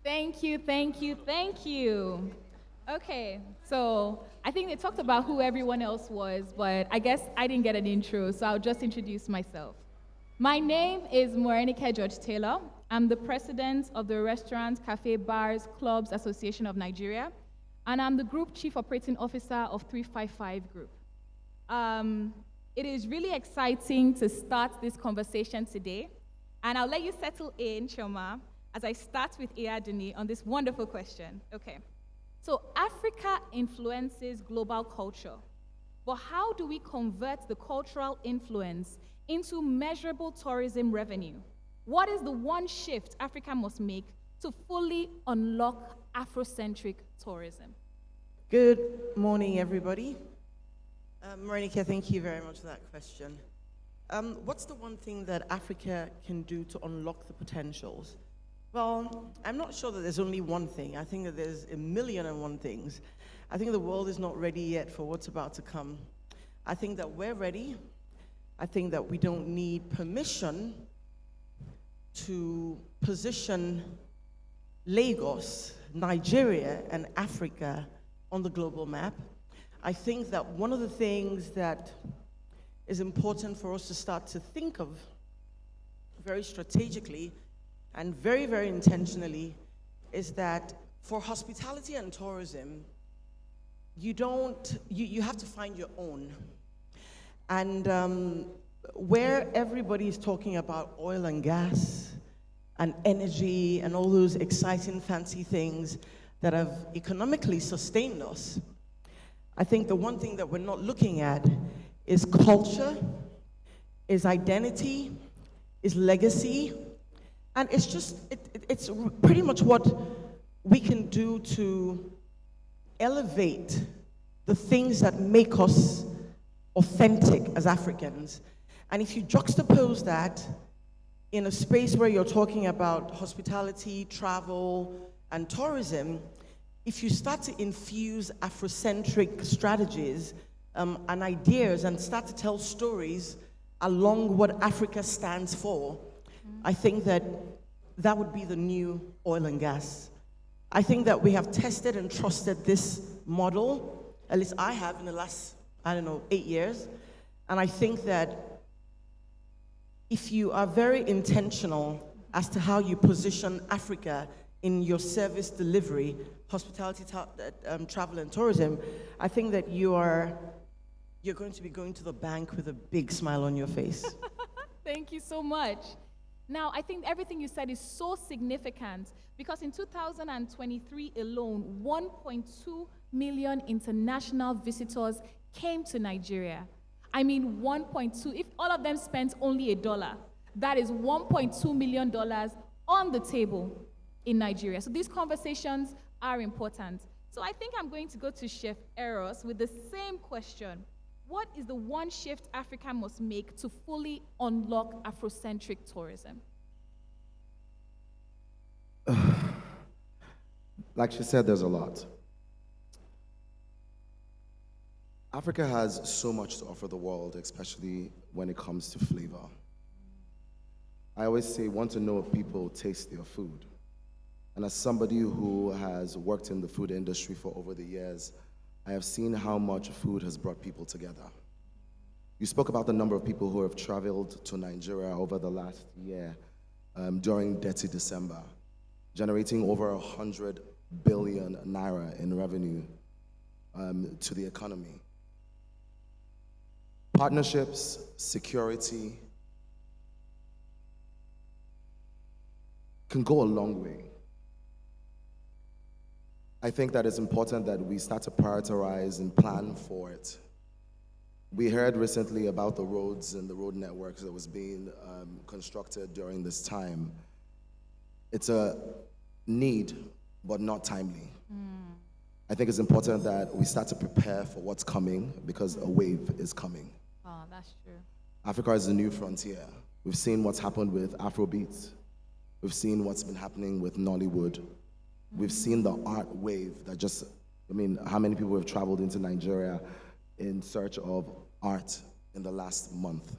Thank you, thank you, thank you. Okay, so I think they talked about who everyone else was, but I guess I didn't get an intro, so I'll just introduce myself. My name is Morenike George Taylor. I'm the president of the Restaurants, Cafe, Bars, Clubs Association of Nigeria, and I'm the Group Chief Operating Officer of 355 Group. It is really exciting to start this conversation today, and I'll let you settle in, Choma, as I start with Iyadini on this wonderful question. Okay, so Africa influences global culture, but how do we convert the cultural influence into measurable tourism revenue? What is the one shift Africa must make to fully unlock Afrocentric tourism? Good morning, everybody. Morenike, thank you very much for that question. What's the one thing that Africa can do to unlock the potentials? Well, I'm not sure that there's only one thing. I think that there's a million and one things. I think the world is not ready yet for what's about to come. I think that we're ready. I think that we don't need permission to position Lagos, Nigeria, and Africa on the global map. I think that one of the things that is important for us to start to think of very strategically and very, very intentionally is that for hospitality and tourism, you have to find your own. And where everybody is talking about oil and gas and energy and all those exciting, fancy things that have economically sustained us, I think the one thing that we're not looking at is culture, is identity, is legacy, and it's pretty much what we can do to elevate the things that make us authentic as Africans. And if you juxtapose that in a space where you're talking about hospitality, travel, and tourism, if you start to infuse Afrocentric strategies and ideas and start to tell stories along what Africa stands for, I think that that would be the new oil and gas. I think that we have tested and trusted this model, at least I have in the last, 8 years. And I think that if you are very intentional as to how you position Africa in your service delivery, hospitality, travel, and tourism, I think that you're going to be going to the bank with a big smile on your face. Thank you so much. Now, I think everything you said is so significant because in 2023 alone, 1.2 million international visitors came to Nigeria. I mean, 1.2. If all of them spent only $1, that is $1.2 million on the table in Nigeria. So these conversations are important. So I think I'm going to go to Chef Eros with the same question. What is the one shift Africa must make to fully unlock Afrocentric tourism? Like she said, there's a lot. Africa has so much to offer the world, especially when it comes to flavor. I always say, want to know if people taste their food. And as somebody who has worked in the food industry for over the years, I have seen how much food has brought people together. You spoke about the number of people who have traveled to Nigeria over the last year during Dirty December, generating over 100 billion naira in revenue to the economy. Partnerships, security can go a long way. I think that it's important that we start to prioritize and plan for it. We heard recently about the roads and the road networks that was being constructed during this time. It's a need, but not timely. I think it's important that we start to prepare for what's coming because a wave is coming. Oh, that's true. Africa is a new frontier. We've seen what's happened with Afrobeats. We've seen what's been happening with Nollywood. We've seen the art wave that how many people have traveled into Nigeria in search of art in the last month?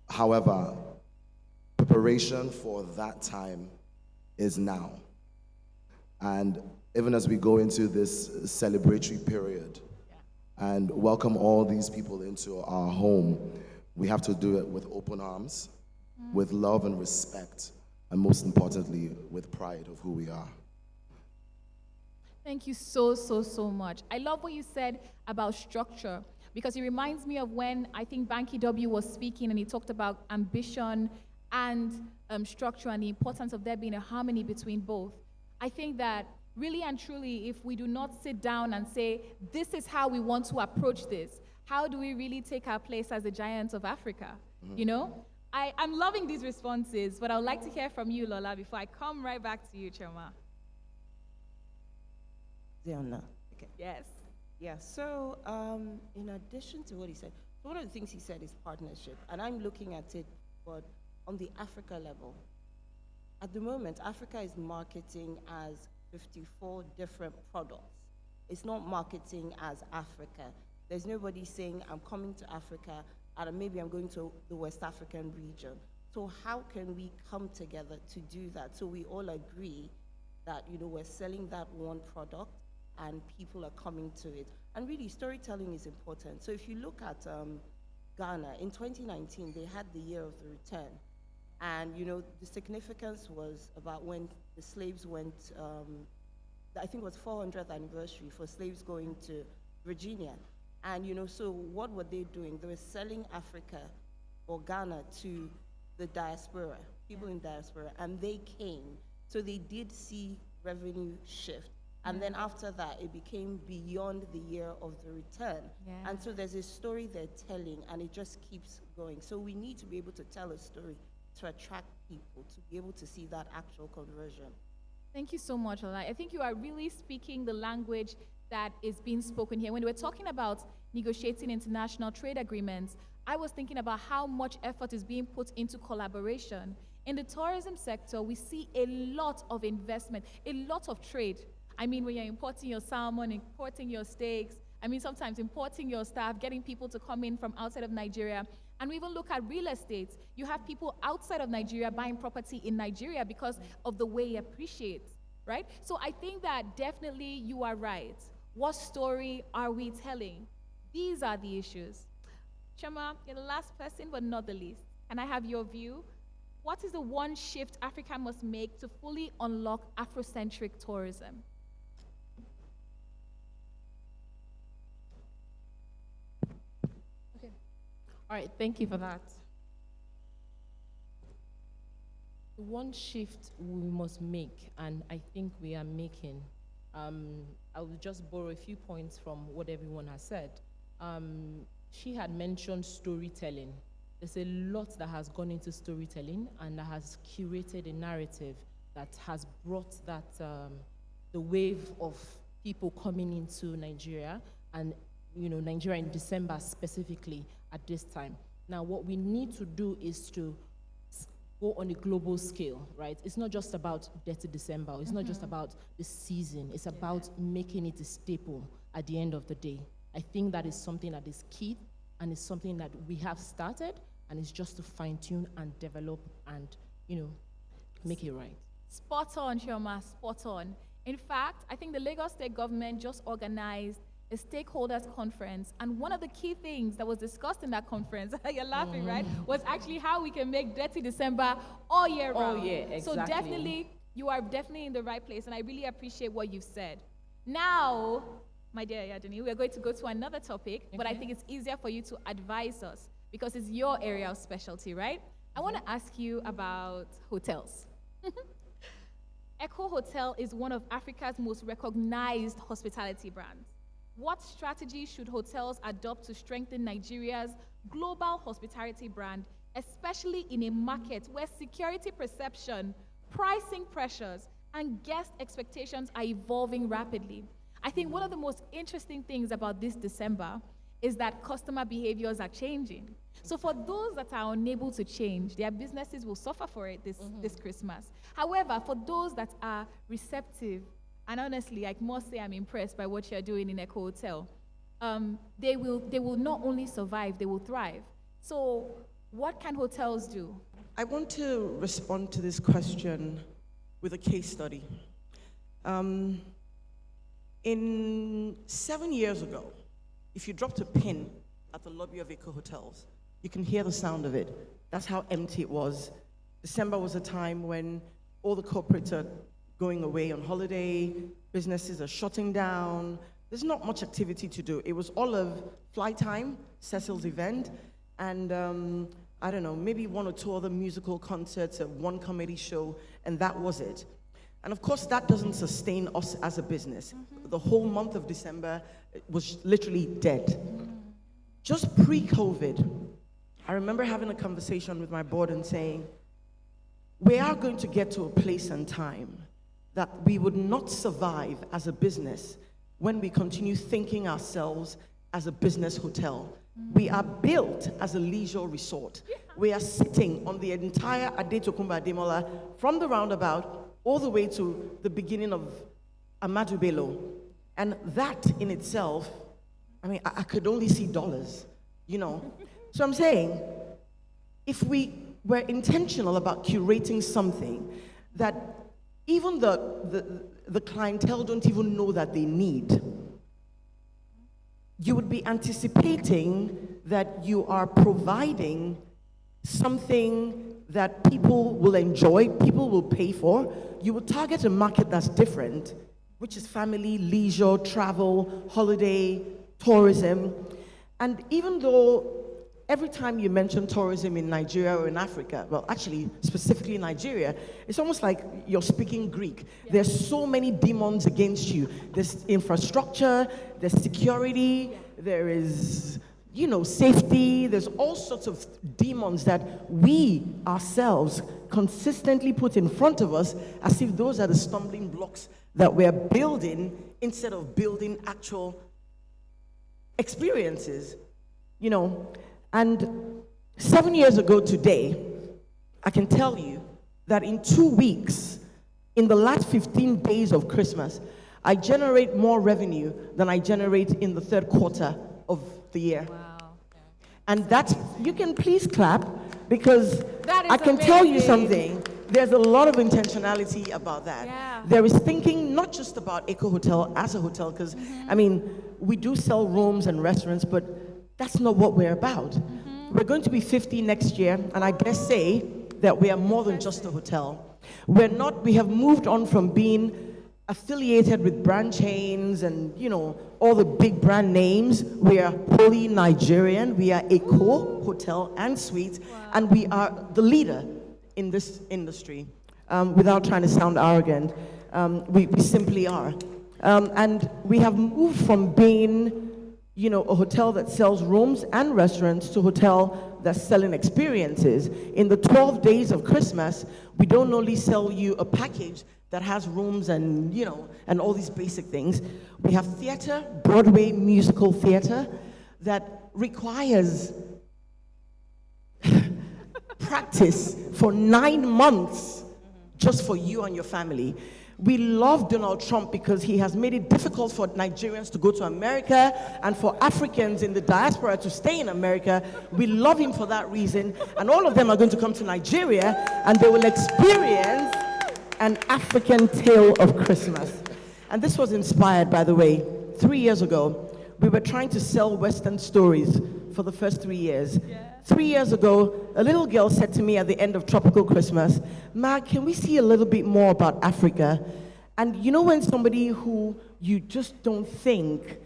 However, preparation for that time is now. And even as we go into this celebratory period and welcome all these people into our home, we have to do it with open arms, with love and respect, and most importantly, with pride of who we are. Thank you so much. I love what you said about structure, because it reminds me of when I think Banky W was speaking and he talked about ambition and structure and the importance of there being a harmony between both. I think that really and truly, if we do not sit down and say, this is how we want to approach this, how do we really take our place as the giants of Africa? You know? I'm loving these responses, but I would like to hear from you, Lola, before I come right back to you, Choma. Ziona. Okay. Yes. Yeah, so in addition to what he said, one of the things he said is partnership, and I'm looking at it, but on the Africa level. At the moment, Africa is marketing as 54 different products. It's not marketing as Africa. There's nobody saying, I'm coming to Africa, and maybe I'm going to the West African region. So how can we come together to do that? So we all agree that, you know, we're selling that one product, and people are coming to it. And really, storytelling is important. So if you look at Ghana, in 2019, they had the year of the return. And, you know, the significance was about when the slaves went, I think it was 400th anniversary for slaves going to Virginia. And, you know, so what were they doing? They were selling Africa or Ghana to the diaspora, people in diaspora, and they came. So they did see revenue shift. And then after that, it became beyond the year of the return. Yeah. And so there's a story they're telling, and it just keeps going. So we need to be able to tell a story to attract people, to be able to see that actual conversion. Thank you so much, Lola. I think you are really speaking the language that is being spoken here. When we're talking about negotiating international trade agreements, I was thinking about how much effort is being put into collaboration. In the tourism sector, we see a lot of investment, a lot of trade. I mean, when you're importing your salmon, importing your steaks, I mean, sometimes importing your staff, getting people to come in from outside of Nigeria. And we even look at real estate. You have people outside of Nigeria buying property in Nigeria because of the way it appreciates, right? So I think that definitely you are right. What story are we telling? These are the issues. Chama, you're the last person, but not the least. Can I have your view? What is the one shift Africa must make to fully unlock Afrocentric tourism? All right, thank you for that. The one shift we must make, and I think we are making, I will just borrow a few points from what everyone has said. She had mentioned storytelling. There's a lot that has gone into storytelling and that has curated a narrative that has brought that, the wave of people coming into Nigeria, and you know, Nigeria in December specifically at this time. Now, what we need to do is to go on a global scale, right? It's not just about Dirty December. It's not just about the season. It's about making it a staple at the end of the day. I think that is something that is key, and it's something that we have started, and it's just to fine-tune and develop and, you know, make it right. Spot on, Chioma, spot on. In fact, I think the Lagos State government just organized a stakeholders conference, and one of the key things that was discussed in that conference, you're laughing, right, was actually how we can make Dirty December all year round. Oh, yeah, exactly. So definitely, you are definitely in the right place, and I really appreciate what you've said. Now, my dear Yadini, we're going to go to another topic, but I think it's easier for you to advise us because it's your area of specialty, right? I want to ask you about hotels. Echo Hotel is one of Africa's most recognized hospitality brands. What strategy should hotels adopt to strengthen Nigeria's global hospitality brand, especially in a market where security perception, pricing pressures, and guest expectations are evolving rapidly? I think one of the most interesting things about this December is that customer behaviors are changing. So for those that are unable to change, their businesses will suffer for it this Christmas. However, for those that are receptive, and honestly, I must say I'm impressed by what you're doing in Echo Hotel. They will not only survive, they will thrive. So what can hotels do? I want to respond to this question with a case study. In 7 years ago, if you dropped a pin at the lobby of Eco Hotels, you can hear the sound of it. That's how empty it was. December was a time when all the corporates are going away on holiday, businesses are shutting down. There's not much activity to do. It was all of Fly Time, Cecil's event, and I don't know, maybe one or two other musical concerts, one comedy show, and that was it. And of course, that doesn't sustain us as a business. The whole month of December was literally dead. Just pre-COVID, I remember having a conversation with my board and saying, we are going to get to a place and time that we would not survive as a business when we continue thinking ourselves as a business hotel. We are built as a leisure resort. We are sitting on the entire Adetokunbo Ademola from the roundabout all the way to the beginning of Ahmadu Bello. And that in itself, I mean, I could only see dollars, you know. So I'm saying, if we were intentional about curating something that even the clientele don't even know that they need, you would be anticipating that you are providing something that people will enjoy, people will pay for. You will target a market that's different, which is family, leisure, travel, holiday, tourism. And even though every time you mention tourism in Nigeria or in Africa, well, actually, specifically Nigeria, it's almost like you're speaking Greek. Yeah. There's so many demons against you. There's infrastructure, there's security, there is, you know, safety. There's all sorts of demons that we ourselves consistently put in front of us as if those are the stumbling blocks that we're building instead of building actual experiences, you know. And 7 years ago today, I can tell you that in 2 weeks, in the last 15 days of Christmas, I generate more revenue than I generate in the third quarter of the year. Wow. And that's, you can please clap, because That is I can tell you amazing. something, there's a lot of intentionality about that. Yeah. There is thinking not just about Eco Hotel as a hotel, because, I mean, we do sell rooms and restaurants, but that's not what we're about. We're going to be 50 next year, and I dare say that we are more than just a hotel. We have moved on from being affiliated with brand chains and, you know, all the big brand names. We are wholly Nigerian. We are Eco Hotel and Suites, and we are the leader in this industry. Without trying to sound arrogant, we simply are. And we have moved from being, you know, a hotel that sells rooms and restaurants to a hotel that's selling experiences. In the 12 days of Christmas, we don't only sell you a package that has rooms and, you know, and all these basic things. We have theater, Broadway musical theater, that requires practice for 9 months just for you and your family. We love Donald Trump because he has made it difficult for Nigerians to go to America and for Africans in the diaspora to stay in America. We love him for that reason. And all of them are going to come to Nigeria and they will experience an African tale of Christmas. And this was inspired, by the way, 3 years ago. We were trying to sell Western stories for the first 3 years. Yeah. 3 years ago, a little girl said to me at the end of Tropical Christmas, "Ma, can we see a little bit more about Africa?" And you know when somebody who you just don't think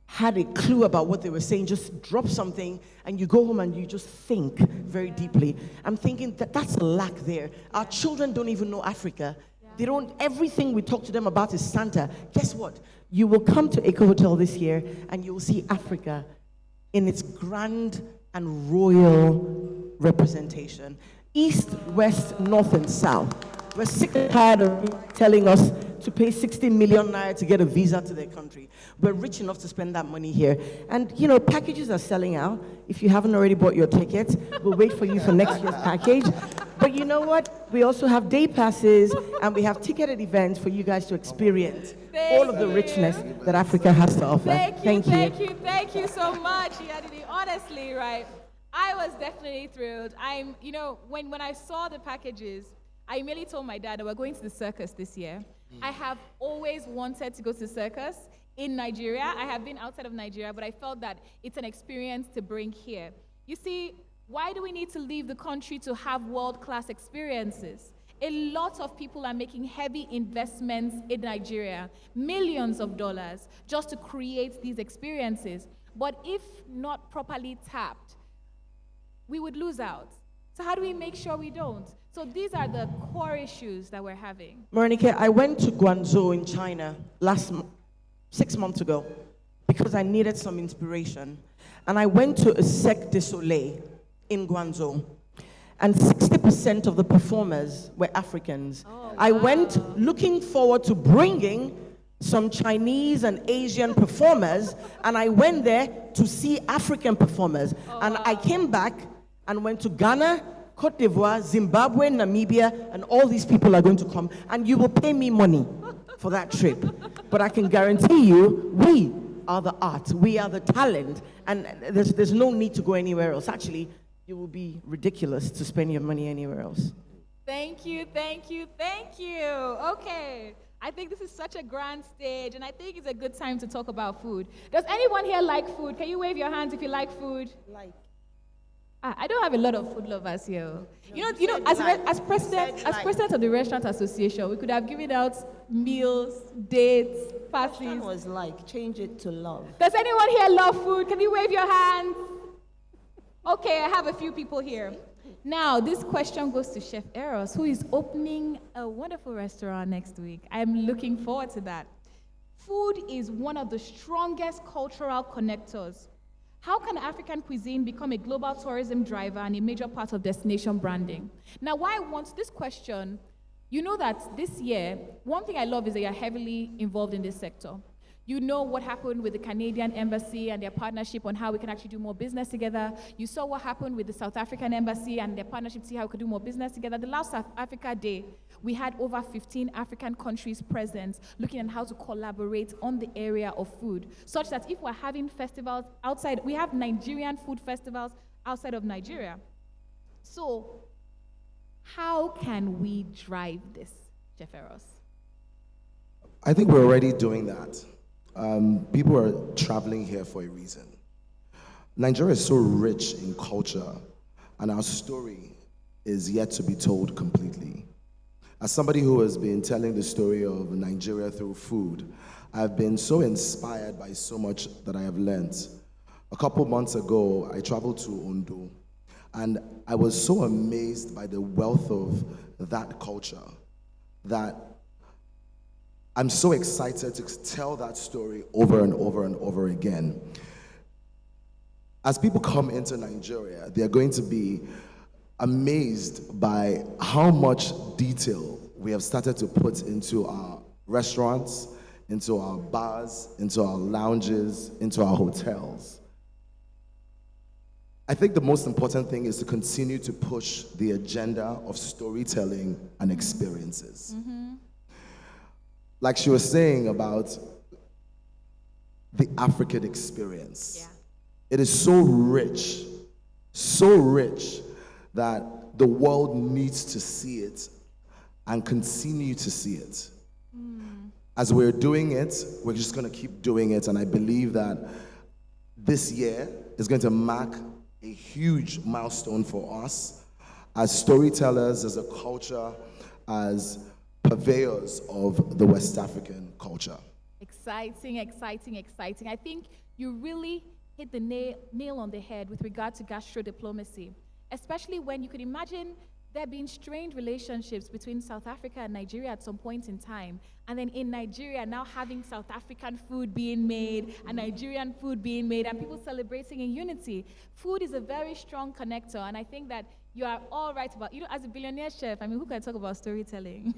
had a clue about what they were saying just drop something and you go home and you just think very deeply. I'm thinking that's a lack there. Our children don't even know Africa. They don't, everything we talk to them about is Santa. Guess what? You will come to Eco Hotel this year and you will see Africa in its grand and royal representation. East, west, north, and south. We're sick and tired of telling us to pay 60 million naira to get a visa to their country. We're rich enough to spend that money here. And, you know, packages are selling out. If you haven't already bought your tickets, we'll wait for you for next year's package. But you know what? We also have day passes, and we have ticketed events for you guys to experience all of the richness that Africa has to offer. Thank you so much, Yadidi. Honestly, right, I was definitely thrilled. You know, when I saw the packages, I immediately told my dad that we're going to the circus this year. I have always wanted to go to the circus in Nigeria. I have been outside of Nigeria, but I felt that it's an experience to bring here. You see, why do we need to leave the country to have world-class experiences? A lot of people are making heavy investments in Nigeria, millions of dollars, just to create these experiences. But if not properly tapped, we would lose out. So how do we make sure we don't? So these are the core issues that we're having. Morenike, I went to Guangzhou in China 6 months ago because I needed some inspiration. And I went to a Cirque du Soleil in Guangzhou. And 60% of the performers were Africans. Oh, I wow. went looking forward to bringing some Chinese and Asian performers, and I went there to see African performers. And I came back and went to Ghana, Cote d'Ivoire, Zimbabwe, Namibia, and all these people are going to come, and you will pay me money for that trip. But I can guarantee you, we are the art, we are the talent, and there's no need to go anywhere else. Actually, it will be ridiculous to spend your money anywhere else. Thank you, thank you, thank you. Okay, I think this is such a grand stage, and I think it's a good time to talk about food. Does anyone here like food? Can you wave your hands if you like food? Like, I don't have a lot of food lovers here. you You know, said as, like. as You president, said as like. president of the Restaurant Association, we could have given out meals, dates, Question parties. was like, change it to love. Does anyone here love food? Can you wave your hands? Okay, I have a few people here. Now, this question goes to Chef Eros, who is opening a wonderful restaurant next week. I'm looking forward to that. Food is one of the strongest cultural connectors. How can African cuisine become a global tourism driver and a major part of destination branding? Now, why I want this question, you know that this year, one thing I love is that you're heavily involved in this sector. You know what happened with the Canadian Embassy and their partnership on how we can actually do more business together. You saw what happened with the South African Embassy and their partnership to see how we could do more business together. The last South Africa Day, we had over 15 African countries present looking at how to collaborate on the area of food, such that if we're having festivals outside, we have Nigerian food festivals outside of Nigeria. So how can we drive this, Chef Eros? I think we're already doing that. People are traveling here for a reason. Nigeria is so rich in culture, and our story is yet to be told completely. As somebody who has been telling the story of Nigeria through food, I've been so inspired by so much that I have learned. A couple months ago, I traveled to Ondo, and I was so amazed by the wealth of that culture that I'm so excited to tell that story over and over and over again. As people come into Nigeria, they're going to be amazed by how much detail we have started to put into our restaurants, into our bars, into our lounges, into our hotels. I think the most important thing is to continue to push the agenda of storytelling and experiences. Like she was saying about the African experience. Yeah. It is so rich that the world needs to see it and continue to see it. As we're doing it, we're just going to keep doing it, and I believe that this year is going to mark a huge milestone for us as storytellers, as a culture, as purveyors of the West African culture. Exciting, exciting, exciting. I think you really hit the nail on the head with regard to gastro diplomacy, especially when you could imagine there being strained relationships between South Africa and Nigeria at some point in time, and then in Nigeria now having South African food being made and Nigerian food being made and people celebrating in unity. Food is a very strong connector, and I think that you are all right about, as a billionaire chef, I mean, who can talk about storytelling?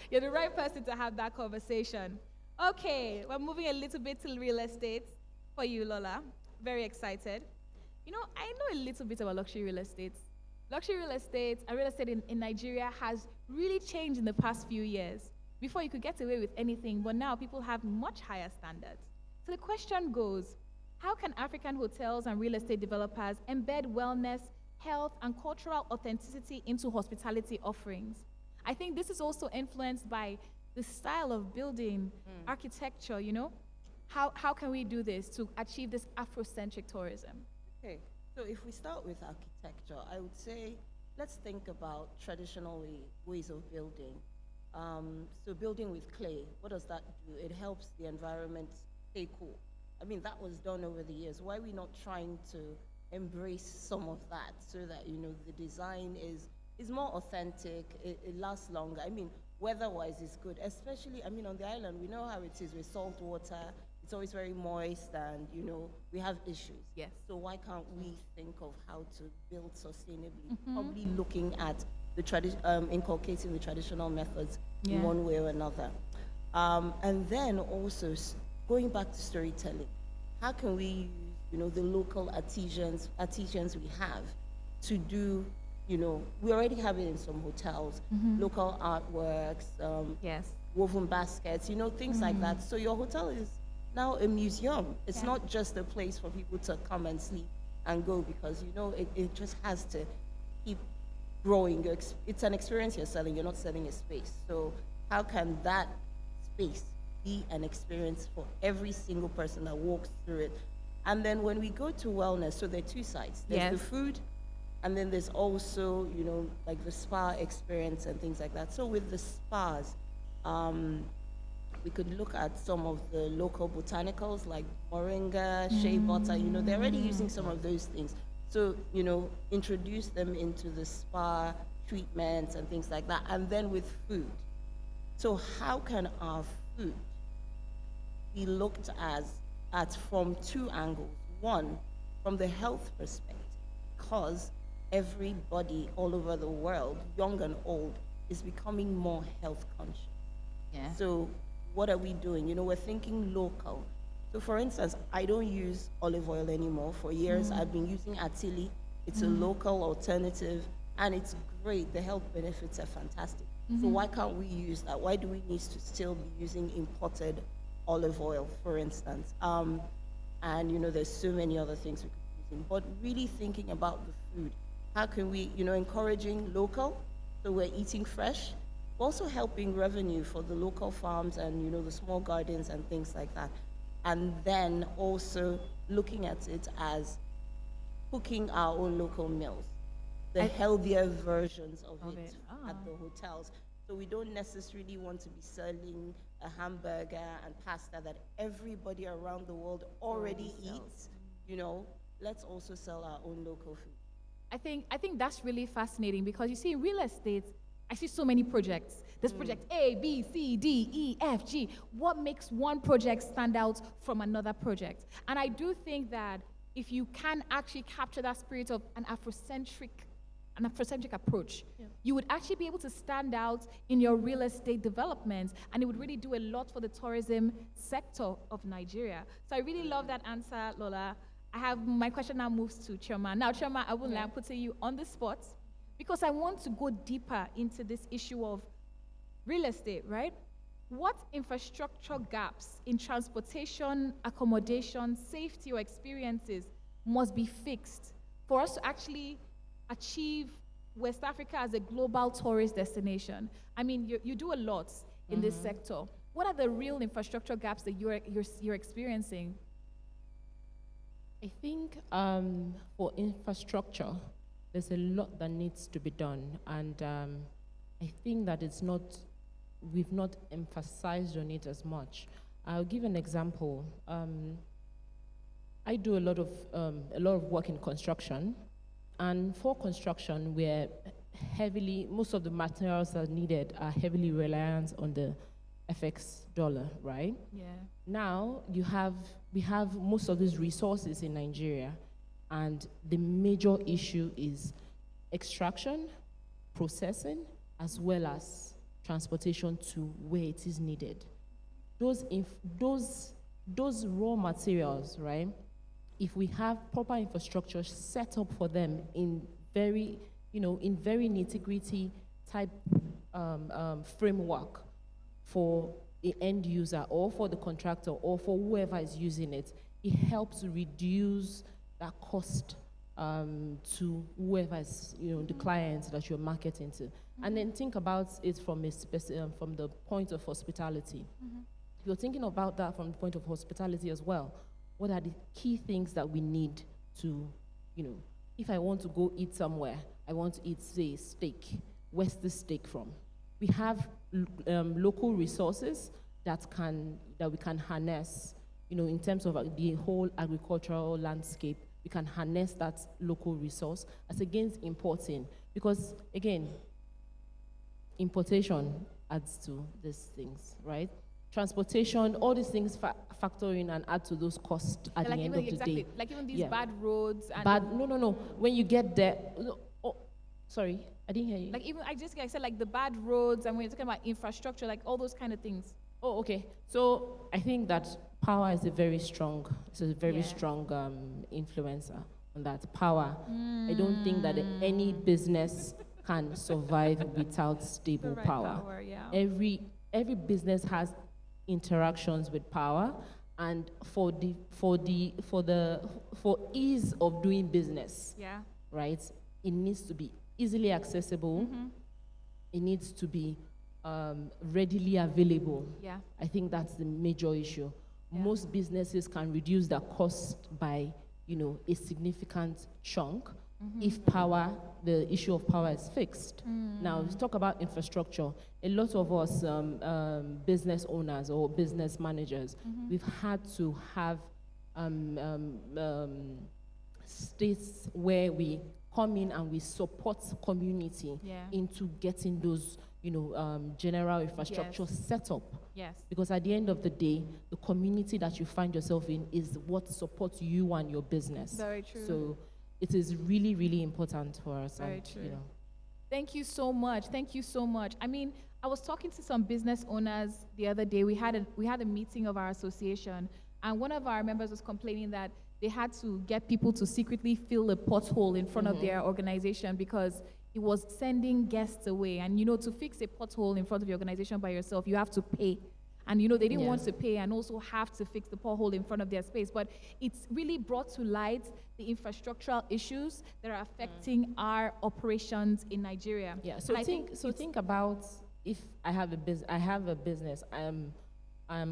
You're the right person to have that conversation. Okay, we're moving a little bit to real estate for you, Lola. Very excited. I know a little bit about luxury real estate. Luxury real estate and real estate in Nigeria has really changed in the past few years. Before you could get away with anything, but now people have much higher standards. So the question goes, how can African hotels and real estate developers embed wellness, health, and cultural authenticity into hospitality offerings? I think this is also influenced by the style of building, architecture, you know? How can we do this to achieve this Afrocentric tourism? Okay, so if we start with architecture, I would say let's think about traditional ways of building. So building with clay, what does that do? It helps the environment stay cool. I mean, that was done over the years. Why are we not trying to embrace some of that so that, you know, the design is more authentic, it lasts longer. I mean, weather-wise it's good, especially, I mean, on the island, we know how it is with salt water. It's always very moist and, you know, we have issues. Yes. So why can't we think of how to build sustainably, probably looking at the inculcating the traditional methods in Yeah. one way or another. And then also going back to storytelling, how can we use, you know, the local artisans we have to do, you know, we already have it in some hotels, local artworks, Yes. woven baskets, you know, things like that. So your hotel is now a museum. It's not just a place for people to come and sleep and go because, you know, it just has to keep growing. It's an experience you're selling, you're not selling a space. So how can that space be an experience for every single person that walks through it? And then when we go to wellness, so there are two sides. There's the Yes. food, and then there's also, you know, like the spa experience and things like that. So with the spas, we could look at some of the local botanicals like moringa, shea butter, you know, they're already using some of those things. So, you know, introduce them into the spa treatments and things like that. And then with food. So how can our food be looked at from two angles? One, from the health perspective, because everybody all over the world, young and old, is becoming more health conscious. Yeah. So what are we doing? You know, we're thinking local. So for instance, I don't use olive oil anymore. For years, I've been using Atili. It's a local alternative, and it's great. The health benefits are fantastic. So why can't we use that? Why do we need to still be using imported olive oil, for instance? And, you know, there's so many other things we could be using. But really thinking about the food. How can we, you know, encouraging local, so we're eating fresh, also helping revenue for the local farms and, you know, the small gardens and things like that. And then also looking at it as cooking our own local meals, the healthier versions of it at the hotels. So we don't necessarily want to be selling a hamburger and pasta that everybody around the world already eats. You know, let's also sell our own local food. I think that's really fascinating because you see, in real estate, I see so many projects. There's project A, B, C, D, E, F, G. What makes one project stand out from another project? And I do think that if you can actually capture that spirit of an Afrocentric approach, you would actually be able to stand out in your real estate development, and it would really do a lot for the tourism sector of Nigeria. So I really love that answer, Lola. I have my question now moves to Chioma. Now, Chioma, I will like putting you on the spot because I want to go deeper into this issue of real estate, right? What infrastructure gaps in transportation, accommodation, safety, or experiences must be fixed for us to actually achieve West Africa as a global tourist destination? I mean, you do a lot in this sector. What are the real infrastructure gaps that you're experiencing? I think for infrastructure, there's a lot that needs to be done, and I think that we've not emphasized on it as much. I'll give an example. I do a lot of work in construction, and for construction, most of the materials that are needed are heavily reliant on the FX dollar, right? Yeah. Now we have most of these resources in Nigeria, and the major issue is extraction, processing, as well as transportation to where it is needed. Those raw materials, right? If we have proper infrastructure set up for them in very nitty-gritty type framework for the end user or for the contractor or for whoever is using it, it helps reduce that cost to whoever is, the client that you're marketing to. And then think about it from from the point of hospitality. If you're thinking about that from the point of hospitality as well, what are the key things that we need to, if I want to go eat somewhere, I want to eat, say, steak. Where's the steak from? We have local resources that we can harness, in terms of the whole agricultural landscape. We can harness that local resource as against importing. Because, again, importation adds to these things, right? Transportation, all these things factor in and add to those costs at the end of the day. Like even these bad roads. And no. When you get there, sorry, I didn't hear you. Like even, I said like the bad roads, and when you're talking about infrastructure, like all those kind of things. Oh, okay. So I think that power is a very strong influencer on that. Power. I don't think that any business can survive without stable power. Every business has interactions with power, and for ease of doing business, right? It needs to be easily accessible. It needs to be readily available. I think that's the major issue. Most businesses can reduce their cost by, a significant chunk if the issue of power is fixed. Now, let's talk about infrastructure. A lot of us business owners or business managers, we've had to have states where we come in and we support community into getting those general infrastructure set up. Because at the end of the day, the community that you find yourself in is what supports you and your business. Very true. So it is really, really important for us. Very true. Thank you so much. Thank you so much. I mean, I was talking to some business owners the other day. We had a meeting of our association, and one of our members was complaining that they had to get people to secretly fill a pothole in front of their organization because it was sending guests away. And, to fix a pothole in front of your organization by yourself, you have to pay. And, they didn't want to pay and also have to fix the pothole in front of their space. But it's really brought to light the infrastructural issues that are affecting our operations in Nigeria. Think about if I have a business, I'm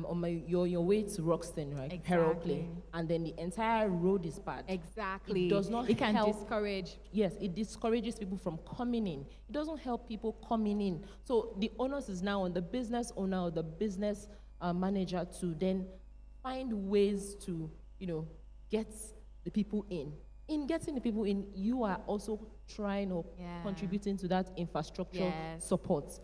on your way to Roxton, right? Exactly. Heroclay, and then the entire road is bad. Exactly. It does not It can help. discourage. Yes, it discourages people from coming in. It doesn't help people coming in. So the onus is now on the business owner or the business manager to then find ways to, get the people in. In getting the people in, you are also trying or contributing to that infrastructure support.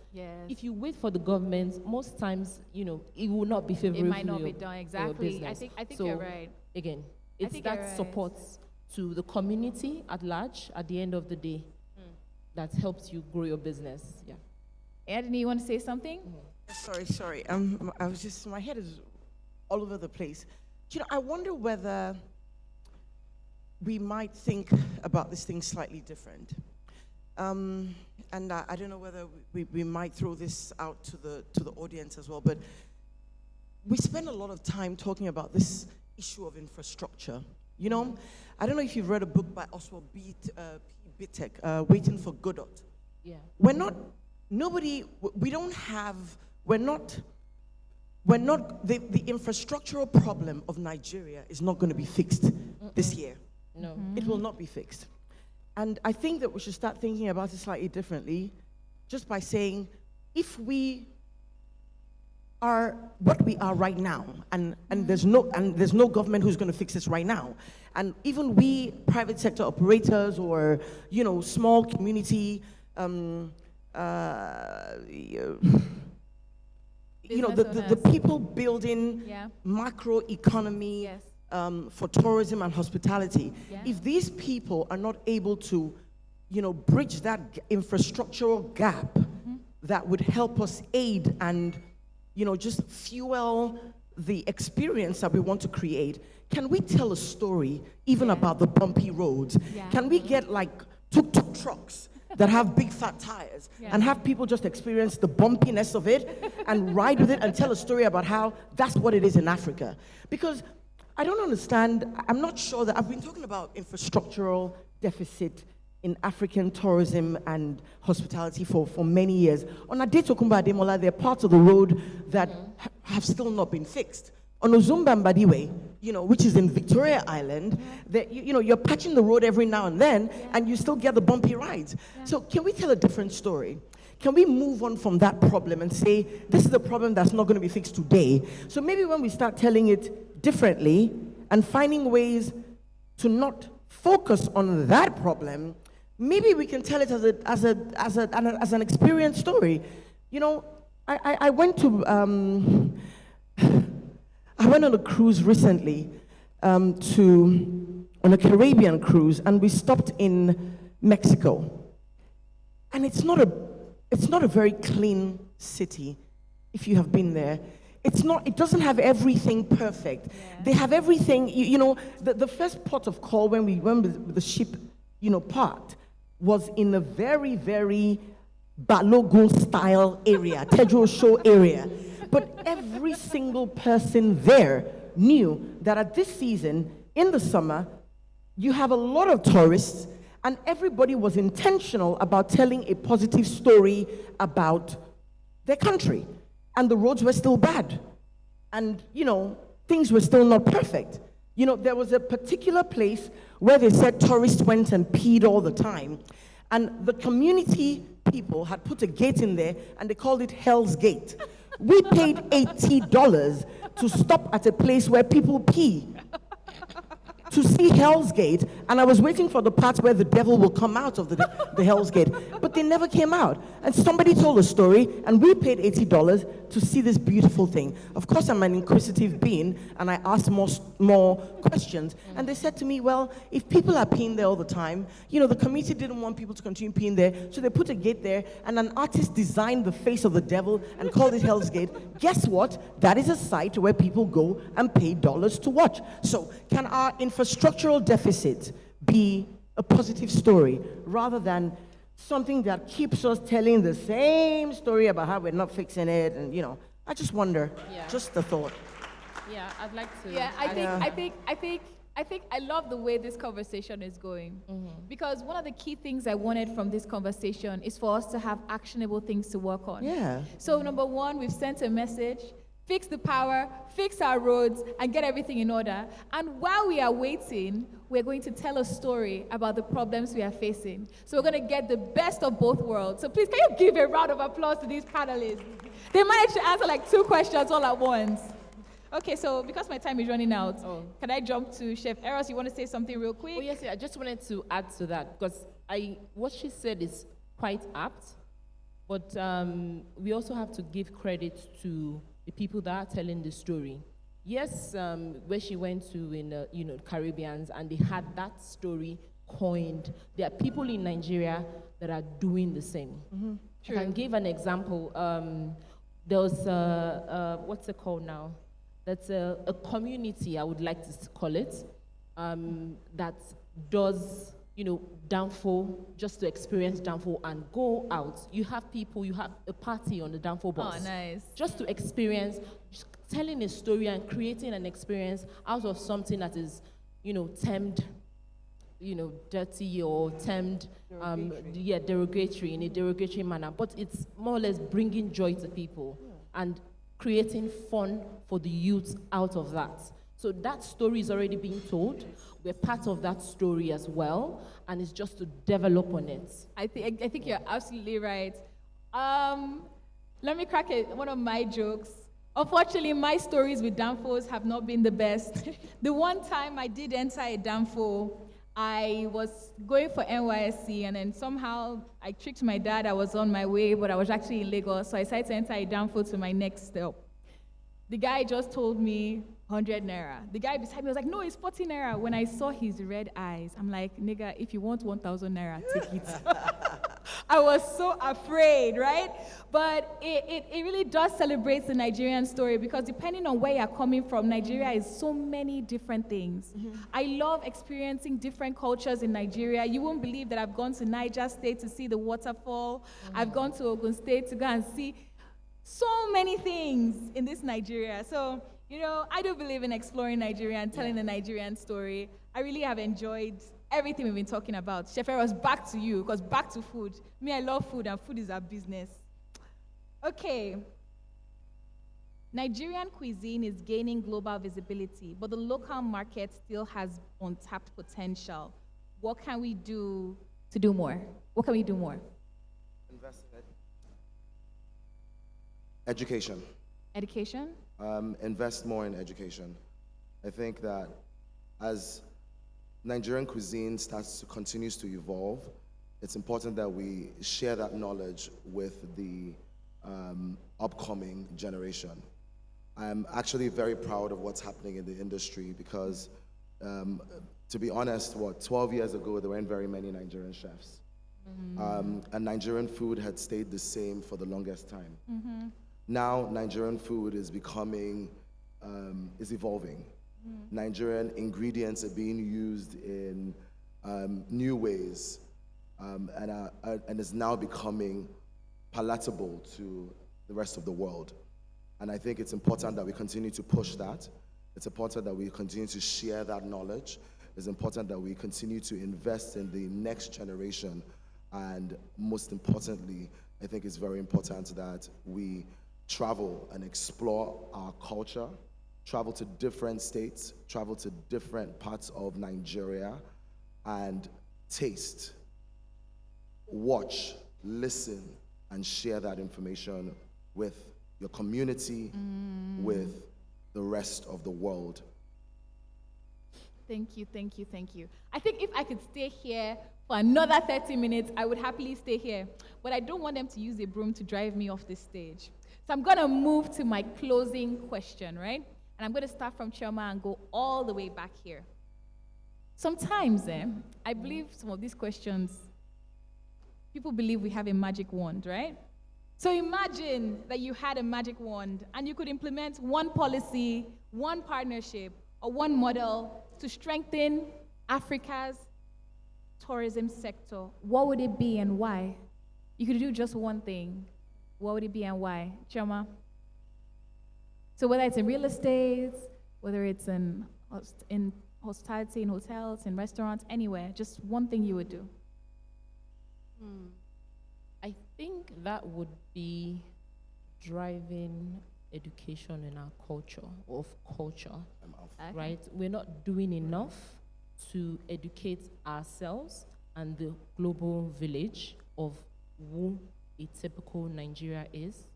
If you wait for the government, most times, it will not be favorable. It might not be done, exactly. I think So, you're right. Again, it's that support to the community at large at the end of the day that helps you grow your business. Anthony, you want to say something? Sorry. I was just, my head is all over the place. I wonder whether we might think about this thing slightly different. And I don't know whether we might throw this out to the audience as well, but we spend a lot of time talking about this issue of infrastructure. I don't know if you've read a book by Oswald P. Bittek, Waiting for Godot. The infrastructural problem of Nigeria is not going to be fixed this year. No. It will not be fixed. And I think that we should start thinking about it slightly differently, just by saying, if we are what we are right now, and there's no government who's going to fix this right now, and even we private sector operators or small community, the people building macroeconomy. For tourism and hospitality, if these people are not able to, bridge that infrastructural gap that would help us aid and, just fuel the experience that we want to create, can we tell a story even about the bumpy roads? Can we get like tuk-tuk trucks that have big fat tires and have people just experience the bumpiness of it and ride with it and tell a story about how that's what it is in Africa? Because I don't understand. I'm not sure that I've been talking about infrastructural deficit in African tourism and hospitality for many years. On Adetokunbo Ademola, there are parts of the road that have still not been fixed. On Ozumba Mbadiwe, which is in Victoria Island, you're patching the road every now and then, and you still get the bumpy rides. So can we tell a different story? Can we move on from that problem and say, this is a problem that's not going to be fixed today? So maybe when we start telling it differently and finding ways to not focus on that problem, maybe we can tell it as an experience story. I went on a cruise recently, on a Caribbean cruise, and we stopped in Mexico. And it's not a very clean city, if you have been there. It doesn't have everything perfect. Yeah. They have everything, the first port of call when the ship, parked, was in a very, very Balogun style area, Tedro Show area. But every single person there knew that at this season, in the summer, you have a lot of tourists, and everybody was intentional about telling a positive story about their country. And the roads were still bad. And, things were still not perfect. There was a particular place where they said tourists went and peed all the time. And the community people had put a gate in there, and they called it Hell's Gate. We paid $80 to stop at a place where people pee, to see Hell's Gate, and I was waiting for the part where the devil will come out of the Hell's Gate, but they never came out. And somebody told a story, and we paid $80 to see this beautiful thing. Of course, I'm an inquisitive being, and I asked more questions, and they said to me, well, if people are peeing there all the time, the community didn't want people to continue peeing there, so they put a gate there, and an artist designed the face of the devil and called it Hell's Gate. Guess what? That is a site where people go and pay dollars to watch. So can our infrastructural deficit be a positive story rather than something that keeps us telling the same story about how we're not fixing it? And I just wonder. Just a thought. Yeah, I'd like to. Yeah, I think I love the way this conversation is going, because one of the key things I wanted from this conversation is for us to have actionable things to work on. Yeah. So number one, we've sent a message. Fix the power, fix our roads, and get everything in order. And while we are waiting, we're going to tell a story about the problems we are facing. So we're going to get the best of both worlds. So please, can you give a round of applause to these panelists? They managed to answer like 2 questions all at once. Okay, so because my time is running out, can I jump to Chef Eros? You want to say something real quick? Oh, yes, I just wanted to add to that, because what she said is quite apt, but we also have to give credit to the people that are telling the story. Yes, where she went to in Caribbeans, and they had that story coined. There are people in Nigeria that are doing the same. I can give an example. There was what's it called now? That's a community, I would like to call it, that does downfall, just to experience downfall and go out. You have a party on the downfall bus. Oh, nice. Just to experience, just telling a story and creating an experience out of something that is, termed, dirty or termed, derogatory, in a derogatory manner. But it's more or less bringing joy to people and creating fun for the youth out of that. So that story is already being told. We're part of that story as well, and it's just to develop on it. I think you're absolutely right. Let me crack one of my jokes. Unfortunately, my stories with downfalls have not been the best. The one time I did enter a downfall, I was going for NYSC, and then somehow I tricked my dad. I was on my way, but I was actually in Lagos, so I decided to enter a downfall to my next stop. The guy just told me 100 naira. The guy beside me was like, no, it's 40 naira. When I saw his red eyes, I'm like, nigga, if you want 1,000 naira, take it. I was so afraid, right? But it really does celebrate the Nigerian story, because depending on where you're coming from, Nigeria is so many different things. I love experiencing different cultures in Nigeria. You won't believe that I've gone to Niger State to see the waterfall. I've gone to Ogun State to go and see so many things in this Nigeria. So, I do believe in exploring Nigeria and telling the Nigerian story. I really have enjoyed everything we've been talking about. Chef Eros, back to you, because back to food. Me, I love food, and food is our business. Okay. Nigerian cuisine is gaining global visibility, but the local market still has untapped potential. What can we do to do more? What can we do more? Invest in education. Education? Invest more in education. I think that as Nigerian cuisine continues to evolve, it's important that we share that knowledge with the upcoming generation. I'm actually very proud of what's happening in the industry because, to be honest, 12 years ago, there weren't very many Nigerian chefs. And Nigerian food had stayed the same for the longest time. Now, Nigerian food is is evolving. Nigerian ingredients are being used in new ways and is now becoming palatable to the rest of the world. And I think it's important that we continue to push that. It's important that we continue to share that knowledge. It's important that we continue to invest in the next generation. And most importantly, I think it's very important that we travel and explore our culture, travel to different states, travel to different parts of Nigeria, and taste, watch, listen, and share that information with your community, with the rest of the world. Thank you, thank you, thank you. I think if I could stay here for another 30 minutes, I would happily stay here. But I don't want them to use a broom to drive me off the stage. So I'm going to move to my closing question, right? And I'm going to start from Chioma and go all the way back here. Sometimes, I believe some of these questions, people believe we have a magic wand, right? So imagine that you had a magic wand and you could implement one policy, one partnership, or one model to strengthen Africa's tourism sector. What would it be and why? You could do just one thing. What would it be and why? Chioma? So whether it's in real estate, whether it's in hospitality, in hotels, in restaurants, anywhere, just one thing you would do. I think that would be driving education in our culture, right? We're not doing enough to educate ourselves and the global village of who a typical Nigerian is,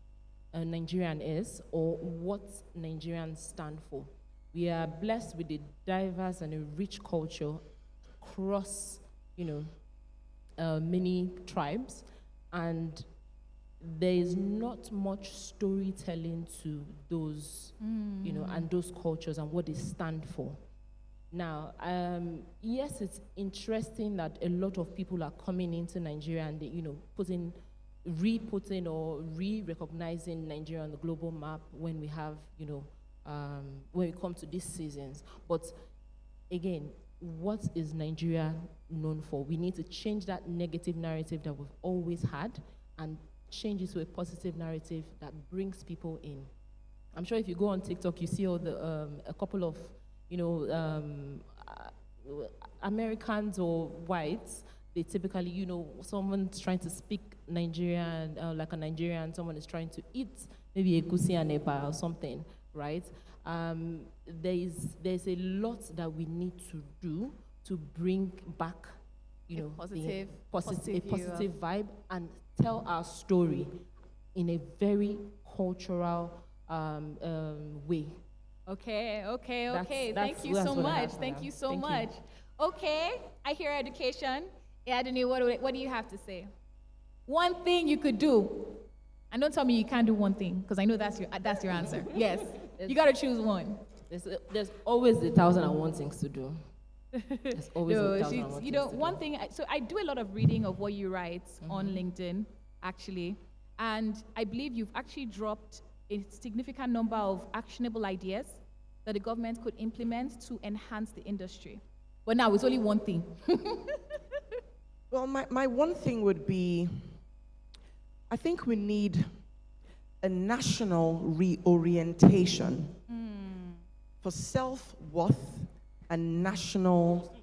or what Nigerians stand for. We are blessed with a diverse and a rich culture across, many tribes, and there is not much storytelling to those, and those cultures and what they stand for. Now, yes, it's interesting that a lot of people are coming into Nigeria and they, re-putting or re-recognizing Nigeria on the global map when we have, when we come to these seasons. But again, what is Nigeria known for? We need to change that negative narrative that we've always had and change it to a positive narrative that brings people in. I'm sure if you go on TikTok, you see all the a couple of Americans or whites. They typically, someone's trying to speak Nigerian, like a Nigerian, someone is trying to eat maybe a cuisine and or something, right? There's a lot that we need to do to bring back, a positive vibe and tell our story in a very cultural way. Okay. That's Thank you so much. Thank you so much. Okay, I hear education. Adoni, what do you have to say? One thing you could do. And don't tell me you can't do one thing, because I know that's your answer. Yes, you got to choose one. There's always 1,001 things to do. There's always 1,001 things to one do. thing, so I do a lot of reading of what you write on LinkedIn, actually, and I believe you've actually dropped a significant number of actionable ideas that the government could implement to enhance the industry. But now it's only one thing. Well, my one thing would be, I think we need a national reorientation for self-worth and national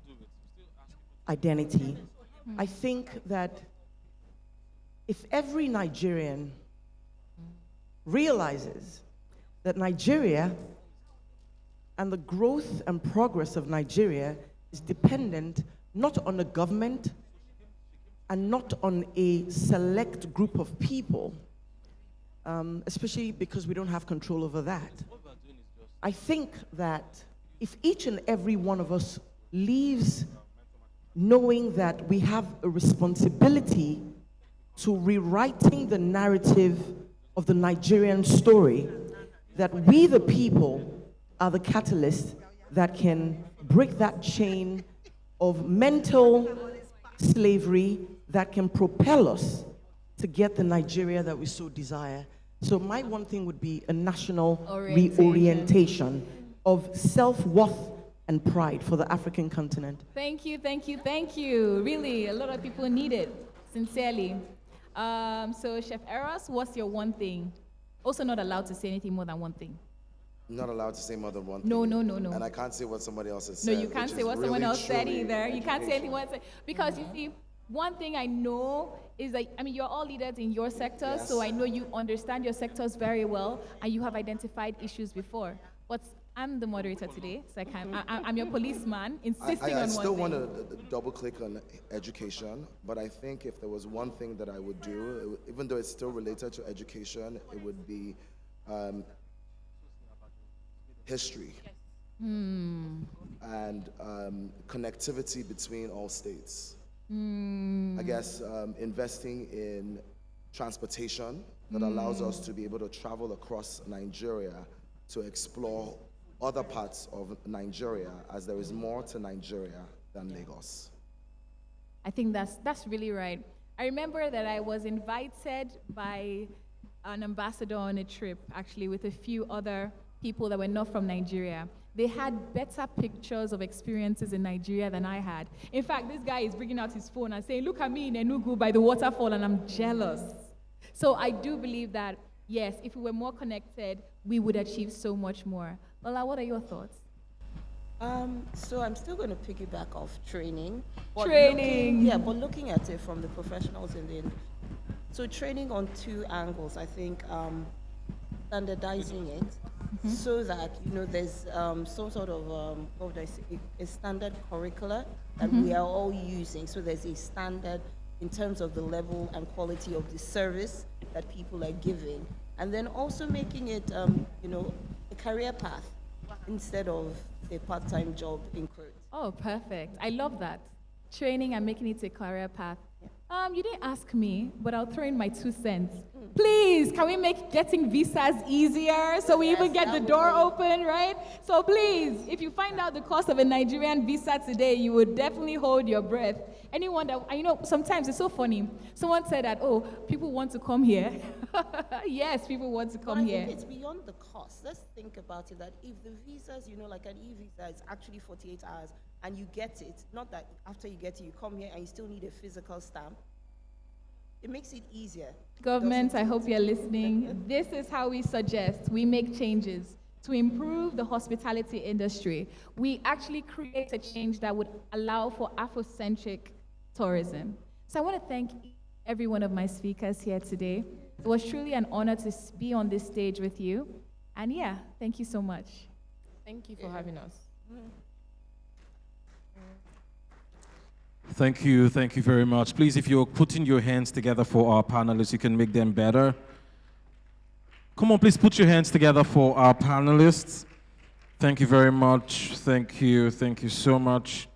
identity. I think that if every Nigerian realizes that Nigeria and the growth and progress of Nigeria is dependent not on a government and not on a select group of people, especially because we don't have control over that. I think that if each and every one of us leaves knowing that we have a responsibility to rewriting the narrative of the Nigerian story, that we the people are the catalyst that can break that chain of mental slavery that can propel us to get the Nigeria that we so desire. So my one thing would be a national reorientation of self-worth and pride for the African continent. Thank you, thank you, thank you. Really, a lot of people need it, sincerely. So Chef Eros, what's your one thing? Also not allowed to say anything more than one thing. Not allowed to say more than one No, thing. no, no, no. And I can't say what somebody else has No, said. you can't which say is what someone really, else said truly either. You can't say anything educational. what because you see, one thing I know is that, I mean, you're all leaders in your sector, so Yes. I know you understand your sectors very well, and you have identified issues before. But I'm the moderator today, so I'm your policeman, insisting on I one still thing. want to double click on education, but I think if there was one thing that I would do, even though it's still related to education, it would be history and connectivity between all states. I guess investing in transportation that allows us to be able to travel across Nigeria to explore other parts of Nigeria, as there is more to Nigeria than Lagos. I think that's really right. I remember that I was invited by an ambassador on a trip, actually, with a few other people that were not from Nigeria. They had better pictures of experiences in Nigeria than I had. In fact, this guy is bringing out his phone and saying, "Look at me in Enugu by the waterfall," and I'm jealous. So I do believe that, yes, if we were more connected, we would achieve so much more. Ola, what are your thoughts? So I'm still going to piggyback off training. But Training. But looking at it from the professionals in the industry. So training on two angles, I think, standardizing it so that, there's some sort of, what would I say, a standard curricula that we are all using. So there's a standard in terms of the level and quality of the service that people are giving. And then also making it, a career path instead of a part-time job in quotes. Oh, perfect. I love that. Training and making it a career path. You didn't ask me, but I'll throw in my 2 cents. Please, can we make getting visas easier so we even get the door open, right? So please, if you find out the cost of a Nigerian visa today, you would definitely hold your breath. Anyone that, sometimes it's so funny. Someone said that, oh, people want to come here. Yes, people want to But come I here. think it's beyond the cost. Let's think about it, that if the visas, like an e-visa is actually 48 hours and you get it, not that after you get it, you come here and you still need a physical stamp, it makes it easier. Government, doesn't I hope you're listening. This is how we suggest we make changes to improve the hospitality industry. We actually create a change that would allow for Afrocentric tourism. So I want to thank every one of my speakers here today. It was truly an honor to be on this stage with you. And yeah, thank you so much. Thank you for having us. Thank you very much. Please, if you're putting your hands together for our panelists, you can make them better. Come on, please put your hands together for our panelists. Thank you very much. Thank you so much.